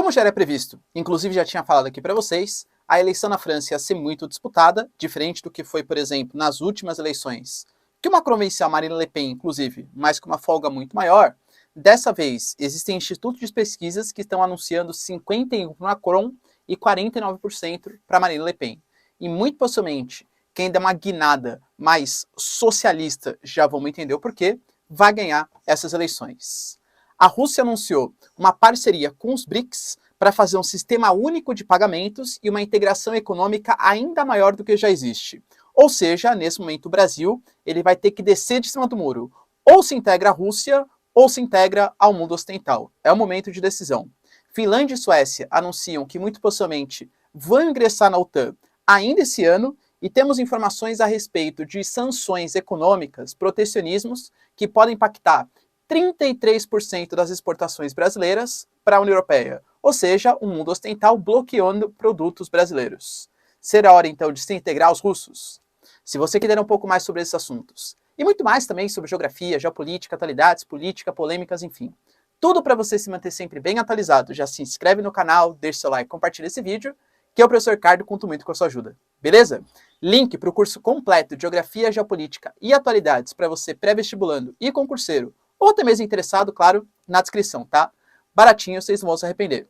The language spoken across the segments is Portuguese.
Como já era previsto, inclusive já tinha falado aqui para vocês, a eleição na França ia ser muito disputada, diferente do que foi, por exemplo, nas últimas eleições, que o Macron venceu a Marine Le Pen, inclusive, mas com uma folga muito maior. Dessa vez, existem institutos de pesquisas que estão anunciando 51% para Macron e 49% para Marine Le Pen. E muito possivelmente, quem der uma guinada mais socialista, já vamos entender o porquê, vai ganhar essas eleições. A Rússia anunciou uma parceria com os BRICS para fazer um sistema único de pagamentos e uma integração econômica ainda maior do que já existe. Ou seja, nesse momento o Brasil ele vai ter que descer de cima do muro. Ou se integra à Rússia, ou se integra ao mundo ocidental. É o momento de decisão. Finlândia e Suécia anunciam que muito possivelmente vão ingressar na OTAN ainda esse ano, e temos informações a respeito de sanções econômicas, protecionismos, que podem impactar 33% das exportações brasileiras para a União Europeia, ou seja, o mundo ocidental bloqueando produtos brasileiros. Será hora então de se integrar aos russos? Se você quiser um pouco mais sobre esses assuntos, e muito mais também sobre geografia, geopolítica, atualidades, política, polêmicas, enfim, tudo para você se manter sempre bem atualizado, já se inscreve no canal, deixa seu like, compartilha esse vídeo, que eu, professor Ricardo, conto muito com a sua ajuda. Beleza? Link para o curso completo de Geografia, Geopolítica e Atualidades para você pré-vestibulando e concurseiro, ou até mesmo interessado, claro, na descrição, tá? Baratinho, vocês não vão se arrepender.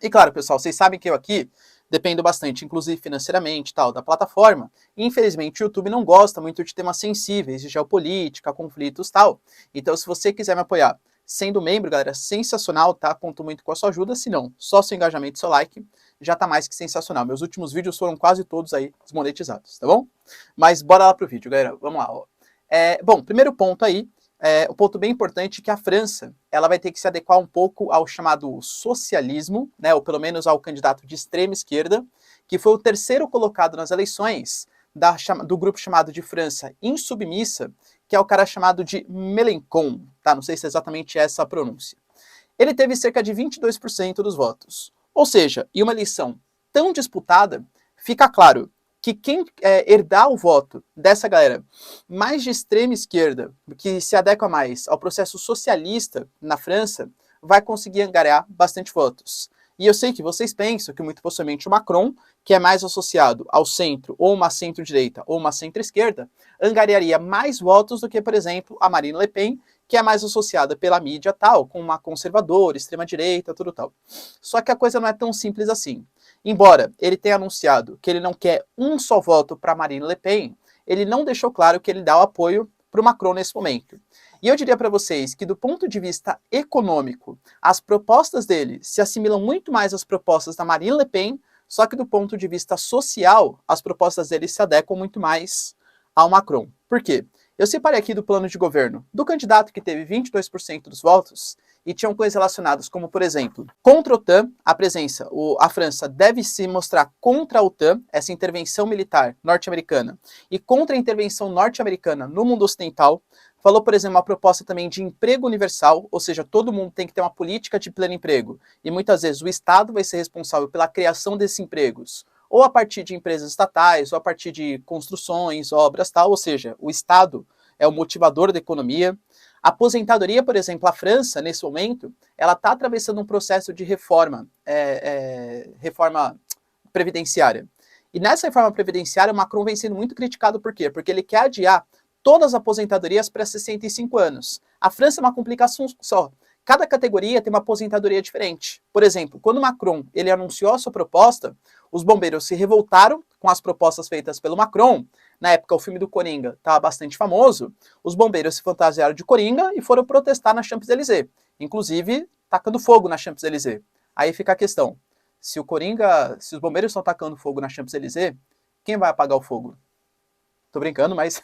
E claro, pessoal, vocês sabem que eu aqui dependo bastante, inclusive financeiramente, tal, da plataforma. E, infelizmente, o YouTube não gosta muito de temas sensíveis, de geopolítica, conflitos, tal. Então, se você quiser me apoiar sendo membro, galera, sensacional, tá? Conto muito com a sua ajuda. Se não, só seu engajamento e seu like já tá mais que sensacional. Meus últimos vídeos foram quase todos aí desmonetizados, tá bom? Mas bora lá pro vídeo, galera. Vamos lá, ó. Bom, primeiro ponto aí, um ponto bem importante, que a França ela vai ter que se adequar um pouco ao chamado socialismo, né, ou pelo menos ao candidato de extrema esquerda, que foi o terceiro colocado nas eleições do grupo chamado de França Insubmissa, que é o cara chamado de Mélenchon, tá? Não sei se é exatamente essa a pronúncia. Ele teve cerca de 22% dos votos. Ou seja, em uma eleição tão disputada, fica claro que quem herdar o voto dessa galera mais de extrema esquerda, que se adequa mais ao processo socialista na França, vai conseguir angariar bastante votos. E eu sei que vocês pensam que muito possivelmente o Macron, que é mais associado ao centro, ou uma centro-direita, ou uma centro-esquerda, angariaria mais votos do que, por exemplo, a Marine Le Pen, que é mais associada pela mídia tal, com uma conservadora, extrema-direita, tudo tal. Só que a coisa não é tão simples assim. Embora ele tenha anunciado que ele não quer um só voto para Marine Le Pen, ele não deixou claro que ele dá o apoio para o Macron nesse momento. E eu diria para vocês que, do ponto de vista econômico, as propostas dele se assimilam muito mais às propostas da Marine Le Pen, só que do ponto de vista social, as propostas dele se adequam muito mais ao Macron. Por quê? Eu separei aqui do plano de governo do candidato que teve 22% dos votos, e tinham coisas relacionadas como, por exemplo, contra a OTAN, a França deve se mostrar contra a OTAN, essa intervenção militar norte-americana, e contra a intervenção norte-americana no mundo ocidental. Falou, por exemplo, uma proposta também de emprego universal, ou seja, todo mundo tem que ter uma política de pleno emprego, e muitas vezes o Estado vai ser responsável pela criação desses empregos, ou a partir de empresas estatais, ou a partir de construções, obras, tal, ou seja, o Estado é o motivador da economia. A aposentadoria, por exemplo, a França, nesse momento, ela está atravessando um processo de reforma previdenciária. E nessa reforma previdenciária, o Macron vem sendo muito criticado, por quê? Porque ele quer adiar todas as aposentadorias para 65 anos. A França é uma complicação só. Cada categoria tem uma aposentadoria diferente. Por exemplo, quando o Macron ele anunciou a sua proposta, os bombeiros se revoltaram com as propostas feitas pelo Macron. Na época, o filme do Coringa estava bastante famoso. Os bombeiros se fantasiaram de Coringa e foram protestar na Champs-Élysées. Inclusive, tacando fogo na Champs-Élysées. Aí fica a questão. Se os bombeiros estão tacando fogo na Champs-Élysées, quem vai apagar o fogo? Tô brincando, mas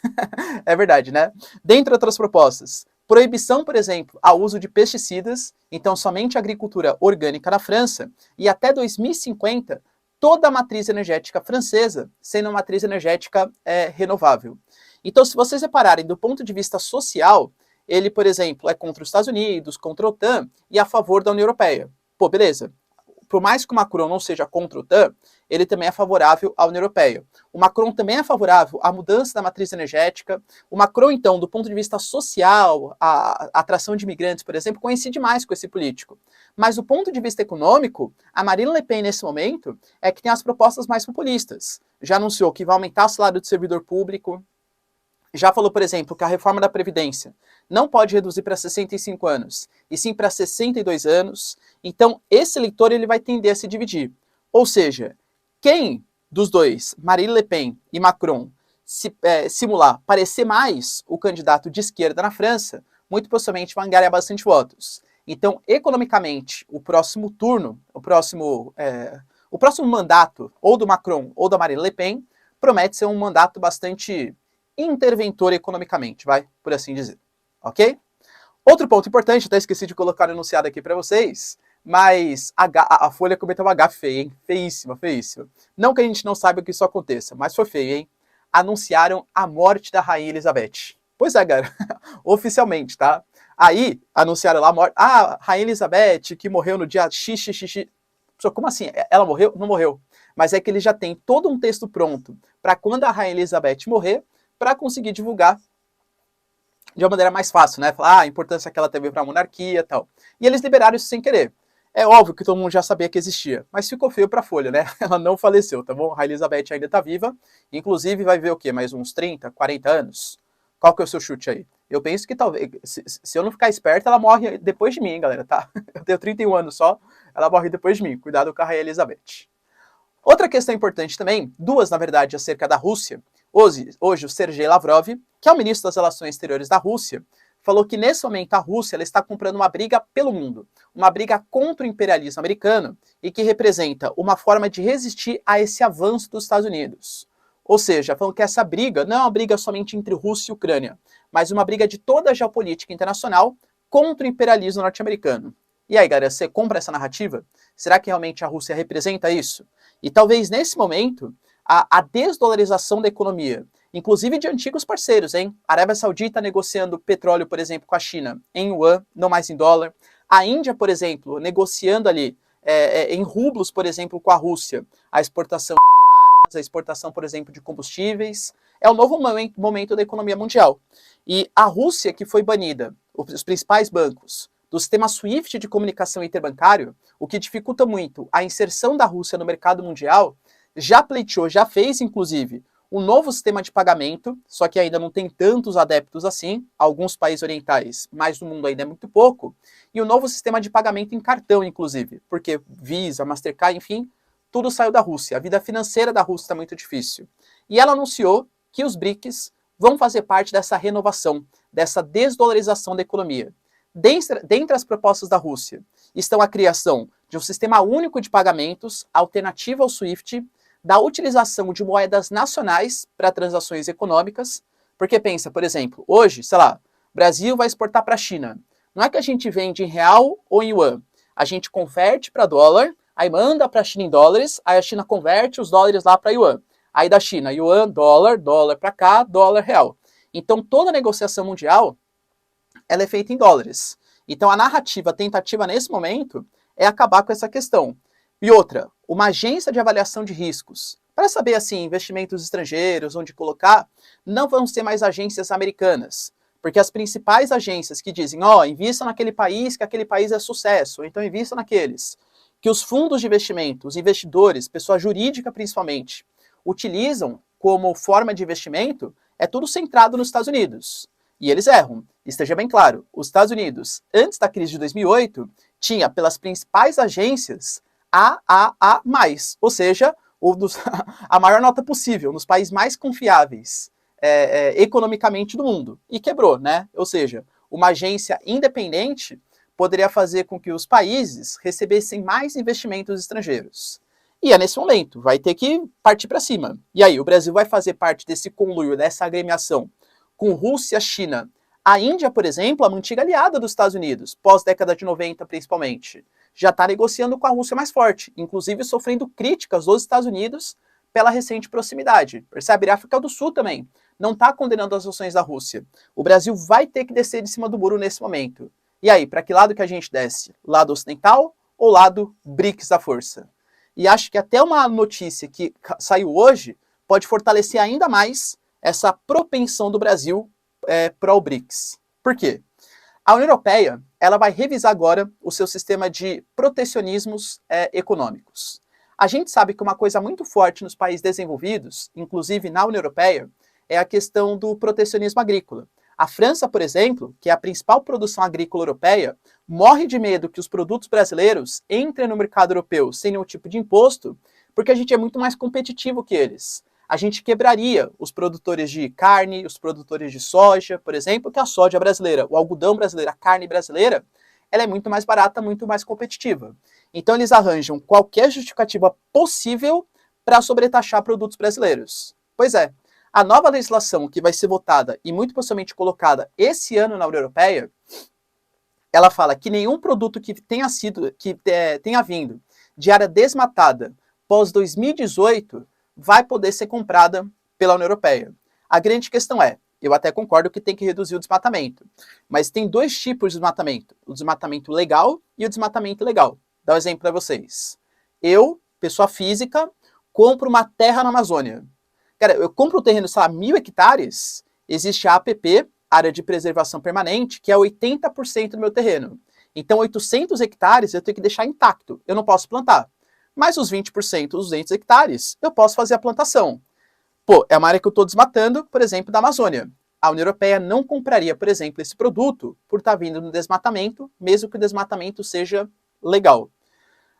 é verdade, né? Dentre outras propostas, proibição, por exemplo, ao uso de pesticidas, então somente agricultura orgânica na França, e até 2050, toda a matriz energética francesa sendo uma matriz energética renovável. Então, se vocês repararem, do ponto de vista social, ele, por exemplo, é contra os Estados Unidos, contra a OTAN e a favor da União Europeia. Pô, beleza. Por mais que o Macron não seja contra a OTAN, ele também é favorável à União Europeia. O Macron também é favorável à mudança da matriz energética. O Macron, então, do ponto de vista social, a atração de imigrantes, por exemplo, coincide mais com esse político. Mas do ponto de vista econômico, a Marine Le Pen, nesse momento, é que tem as propostas mais populistas. Já anunciou que vai aumentar o salário do servidor público, já falou, por exemplo, que a reforma da Previdência não pode reduzir para 65 anos, e sim para 62 anos. Então, esse eleitor ele vai tender a se dividir. Ou seja, quem dos dois, Marine Le Pen e Macron, simular parecer mais o candidato de esquerda na França, muito possivelmente vai ganhar bastante votos. Então, economicamente, o próximo turno, o próximo mandato, ou do Macron ou da Marine Le Pen, promete ser um mandato bastante interventor economicamente, vai, por assim dizer, ok? Outro ponto importante, até esqueci de colocar no enunciado aqui para vocês, mas a Folha cometeu uma gafe feia, hein? Feíssima, feíssima. Não que a gente não saiba que isso aconteça, mas foi feio, hein? Anunciaram a morte da Rainha Elizabeth. Pois é, galera, oficialmente, tá? Aí, anunciaram lá a morte. Ah, Rainha Elizabeth, que morreu no dia XXX. Como assim? Ela morreu? Não morreu. Mas é que ele já tem todo um texto pronto para quando a Rainha Elizabeth morrer, para conseguir divulgar de uma maneira mais fácil, né? Falar a importância que ela teve para a monarquia e tal. E eles liberaram isso sem querer. É óbvio que todo mundo já sabia que existia, mas ficou feio para a Folha, né? Ela não faleceu, tá bom? A Rainha Elizabeth ainda está viva, inclusive vai ver o quê? Mais uns 30, 40 anos? Qual que é o seu chute aí? Eu penso que talvez, se eu não ficar esperto, ela morre depois de mim, hein, galera, tá? Eu tenho 31 anos só, ela morre depois de mim. Cuidado com a Rainha Elizabeth. Outra questão importante também, duas na verdade, acerca da Rússia. Hoje o Sergei Lavrov, que é o ministro das Relações Exteriores da Rússia, falou que nesse momento a Rússia ela está comprando uma briga pelo mundo, uma briga contra o imperialismo americano e que representa uma forma de resistir a esse avanço dos Estados Unidos. Ou seja, falando que essa briga não é uma briga somente entre Rússia e Ucrânia, mas uma briga de toda a geopolítica internacional contra o imperialismo norte-americano. E aí, galera, você compra essa narrativa? Será que realmente a Rússia representa isso? E talvez nesse momento, a desdolarização da economia, inclusive de antigos parceiros, hein? A Arábia Saudita negociando petróleo, por exemplo, com a China em yuan, não mais em dólar. A Índia, por exemplo, negociando ali em rublos, por exemplo, com a Rússia, a exportação de armas, a exportação, por exemplo, de combustíveis. É o novo momento da economia mundial. E a Rússia, que foi banida, os principais bancos, do sistema SWIFT de comunicação interbancário, o que dificulta muito a inserção da Rússia no mercado mundial, já pleiteou, já fez, inclusive, um novo sistema de pagamento, só que ainda não tem tantos adeptos assim, alguns países orientais, mas no mundo ainda é muito pouco, e o novo sistema de pagamento em cartão, inclusive, porque Visa, Mastercard, enfim, tudo saiu da Rússia. A vida financeira da Rússia está muito difícil. E ela anunciou que os BRICS vão fazer parte dessa renovação, dessa desdolarização da economia. Dentre as propostas da Rússia estão a criação de um sistema único de pagamentos, alternativo ao SWIFT, da utilização de moedas nacionais para transações econômicas, porque pensa, por exemplo, hoje, sei lá, o Brasil vai exportar para a China. Não é que a gente vende em real ou em yuan, a gente converte para dólar, aí manda para a China em dólares, aí a China converte os dólares lá para yuan. Aí da China, yuan, dólar, dólar para cá, dólar real. Então toda a negociação mundial ela é feita em dólares. Então a narrativa, a tentativa nesse momento é acabar com essa questão. E outra, uma agência de avaliação de riscos. Para saber, assim, investimentos estrangeiros, onde colocar, não vão ser mais agências americanas. Porque as principais agências que dizem, invista naquele país, que aquele país é sucesso, ou então invista naqueles. Que os fundos de investimento, os investidores, pessoa jurídica principalmente, utilizam como forma de investimento, é tudo centrado nos Estados Unidos. E eles erram. Esteja bem claro, os Estados Unidos, antes da crise de 2008, tinha pelas principais agências AAA+, ou seja, a maior nota possível, nos países mais confiáveis economicamente do mundo. E quebrou, né? Ou seja, uma agência independente poderia fazer com que os países recebessem mais investimentos estrangeiros. E é nesse momento, vai ter que partir para cima. E aí, o Brasil vai fazer parte desse conluio, dessa agremiação com Rússia, China. A Índia, por exemplo, uma antiga aliada dos Estados Unidos, pós-década de 90 principalmente, já está negociando com a Rússia mais forte, inclusive sofrendo críticas dos Estados Unidos pela recente proximidade. Percebe? A África do Sul também não está condenando as ações da Rússia. O Brasil vai ter que descer de cima do muro nesse momento. E aí, para que lado que a gente desce? Lado ocidental ou lado BRICS da força? e acho que até uma notícia que saiu hoje pode fortalecer ainda mais essa propensão do Brasil para o BRICS. Por quê? A União Europeia ela vai revisar agora o seu sistema de protecionismos econômicos. A gente sabe que uma coisa muito forte nos países desenvolvidos, inclusive na União Europeia, é a questão do protecionismo agrícola. A França, por exemplo, que é a principal produção agrícola europeia, morre de medo que os produtos brasileiros entrem no mercado europeu sem nenhum tipo de imposto, porque a gente é muito mais competitivo que eles. A gente quebraria os produtores de carne, os produtores de soja, por exemplo, que a soja brasileira, o algodão brasileiro, a carne brasileira, ela é muito mais barata, muito mais competitiva. Então eles arranjam qualquer justificativa possível para sobretaxar produtos brasileiros. Pois é, a nova legislação que vai ser votada e muito possivelmente colocada esse ano na União Europeia, ela fala que nenhum produto que tenha vindo de área desmatada pós 2018 vai poder ser comprada pela União Europeia. A grande questão é, eu até concordo que tem que reduzir o desmatamento, mas tem dois tipos de desmatamento, o desmatamento legal e o desmatamento ilegal. Vou dar um exemplo para vocês. Eu, pessoa física, compro uma terra na Amazônia. Cara, eu compro um terreno, sei lá, 1.000 hectares, existe a APP, Área de Preservação Permanente, que é 80% do meu terreno. Então, 800 hectares eu tenho que deixar intacto, eu não posso plantar. Mas os 20%, os 200 hectares, eu posso fazer a plantação. Pô, é uma área que eu estou desmatando, por exemplo, da Amazônia. A União Europeia não compraria, por exemplo, esse produto por estar vindo no desmatamento, mesmo que o desmatamento seja legal.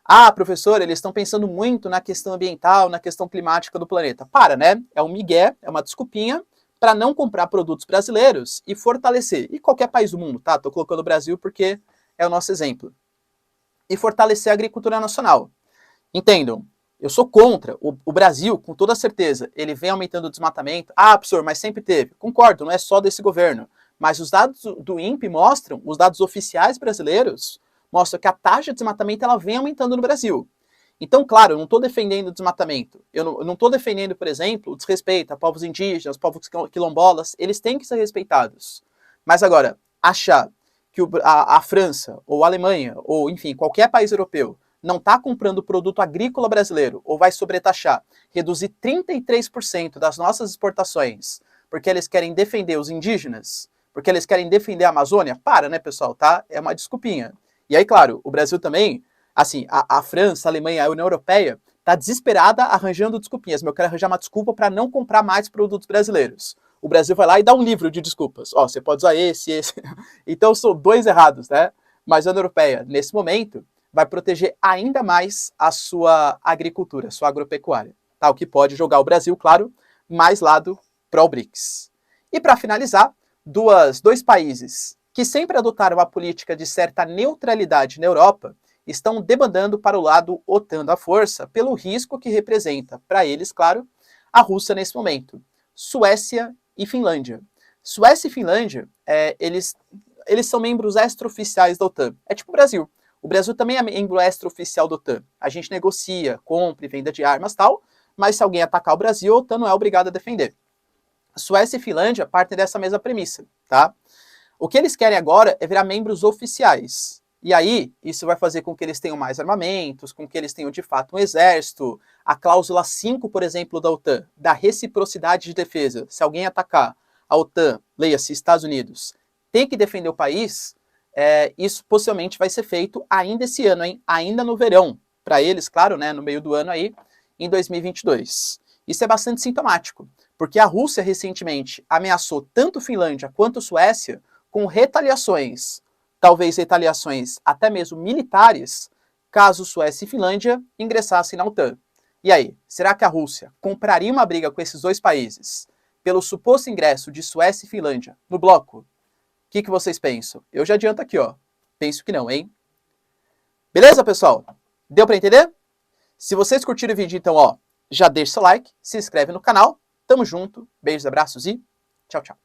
Ah, professor, eles estão pensando muito na questão ambiental, na questão climática do planeta. Para, né? É um migué, é uma desculpinha para não comprar produtos brasileiros e fortalecer. E qualquer país do mundo, tá? Estou colocando o Brasil porque é o nosso exemplo. E fortalecer a agricultura nacional. Entendam, eu sou contra. O Brasil, com toda certeza, ele vem aumentando o desmatamento. Ah, professor, mas sempre teve. Concordo, não é só desse governo. Mas os dados do INPE mostram, os dados oficiais brasileiros, mostram que a taxa de desmatamento ela vem aumentando no Brasil. Então, claro, eu não estou defendendo o desmatamento. Eu não estou defendendo, por exemplo, o desrespeito a povos indígenas, povos quilombolas. Eles têm que ser respeitados. Mas agora, achar que a França, ou a Alemanha, ou enfim, qualquer país europeu, não está comprando produto agrícola brasileiro, ou vai sobretaxar, reduzir 33% das nossas exportações, porque eles querem defender os indígenas, porque eles querem defender a Amazônia, para, né, pessoal, tá? É uma desculpinha. E aí, claro, o Brasil também, assim, a França, a Alemanha, a União Europeia, está desesperada arranjando desculpinhas, mas eu quero arranjar uma desculpa para não comprar mais produtos brasileiros. O Brasil vai lá e dá um livro de desculpas. Ó, você pode usar esse. Então, são dois errados, né? Mas a União Europeia, nesse momento, vai proteger ainda mais a sua agricultura, a sua agropecuária, tá? O que pode jogar o Brasil, claro, mais lado para o BRICS. E para finalizar, dois países que sempre adotaram a política de certa neutralidade na Europa estão debandando para o lado OTAN da força pelo risco que representa, para eles, claro, a Rússia nesse momento. Suécia e Finlândia. Suécia e Finlândia, eles são membros extraoficiais da OTAN. É tipo o Brasil. O Brasil também é membro extraoficial da OTAN. A gente negocia, compra e venda de armas e tal, mas se alguém atacar o Brasil, a OTAN não é obrigada a defender. Suécia e Finlândia partem dessa mesma premissa, tá? O que eles querem agora é virar membros oficiais. E aí, isso vai fazer com que eles tenham mais armamentos, com que eles tenham de fato um exército. A cláusula 5, por exemplo, da OTAN, da reciprocidade de defesa. Se alguém atacar a OTAN, leia-se Estados Unidos, tem que defender o país. Isso possivelmente vai ser feito ainda esse ano, hein? Ainda no verão. Para eles, claro, né, no meio do ano aí, em 2022. Isso é bastante sintomático, porque a Rússia recentemente ameaçou tanto Finlândia quanto Suécia com retaliações, talvez retaliações até mesmo militares, caso Suécia e Finlândia ingressassem na OTAN. E aí, será que a Rússia compraria uma briga com esses dois países pelo suposto ingresso de Suécia e Finlândia no bloco? O que vocês pensam? Eu já adianto aqui, ó. Penso que não, hein? Beleza, pessoal? Deu para entender? Se vocês curtiram o vídeo, então, ó, já deixa seu like, se inscreve no canal. Tamo junto, beijos, abraços e tchau, tchau.